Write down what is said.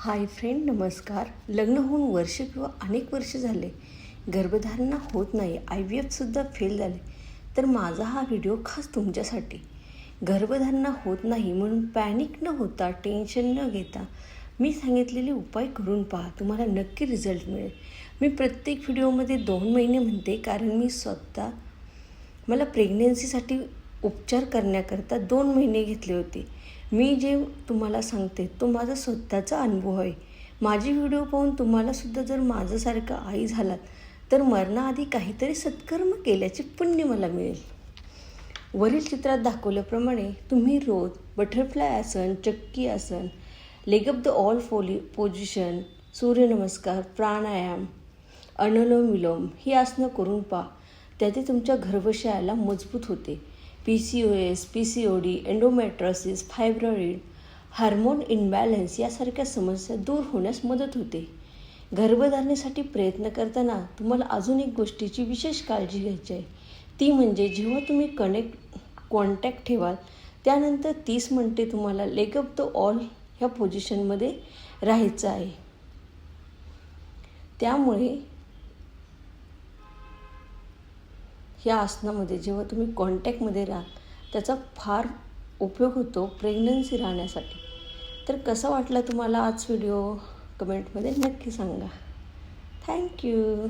Hi friend, नमस्कार. लग्न होऊन वर्ष किंवा अनेक वर्ष झाले, गर्भधारणा होत नाही, IVFसुद्धा फेल झाले, तर माझा हा व्हिडिओ खास तुमच्यासाठी. गर्भधारणा होत नाही म्हणून पॅनिक न होता, टेन्शन न घेता मी सांगितलेले उपाय करून पहा, तुम्हाला नक्की रिझल्ट मिळेल. मी प्रत्येक व्हिडिओमध्ये 2 महिने म्हणते, कारण मी स्वतः मला प्रेग्नन्सीसाठी उपचार करण्याकरता 2 महिने घेतले होते. मी जे तुम्हाला सांगते तो माझा स्वतःचा अनुभव आहे. माझी व्हिडिओ पाहून तुम्हालासुद्धा जर माझ्यासारखं आई झालात तर मरणाआधी काहीतरी सत्कर्म केल्याचे पुण्य मला मिळेल. वरील चित्रात दाखवल्याप्रमाणे तुम्ही रोज बटरफ्लाय आसन, चक्की asana, leg up the all position, surya namaskar, pranayama, anulom vilom ही आसनं करून पहा. त्याने तुमच्या गर्भाशयाला मजबूत होते. PCOS, PCOD, endometriosis, fibroid, hormone imbalance यासारख्या समस्या दूर होण्यास मदत होते. गर्भधारणेसाठी प्रयत्न करताना तुम्हाला अजून एक गोष्टीची विशेष काळजी घ्यायची आहे. ती म्हणजे जेव्हा तुम्ही कॉन्टॅक्ट ठेवाल त्यानंतर 30 मिनिटे तुम्हाला लेग अप द ऑल ह्या पोझिशनमध्ये राहायचं आहे. त्यामुळे ह्या आसनामध्ये जेव्हा तुम्ही कॉन्टॅक्टमध्ये राहाल त्याचा फार उपयोग होतो प्रेग्नन्सी राहण्यासाठी. तर कसा वाटला तुम्हाला आज व्हिडिओ कमेंटमध्ये नक्की सांगा. थँक्यू.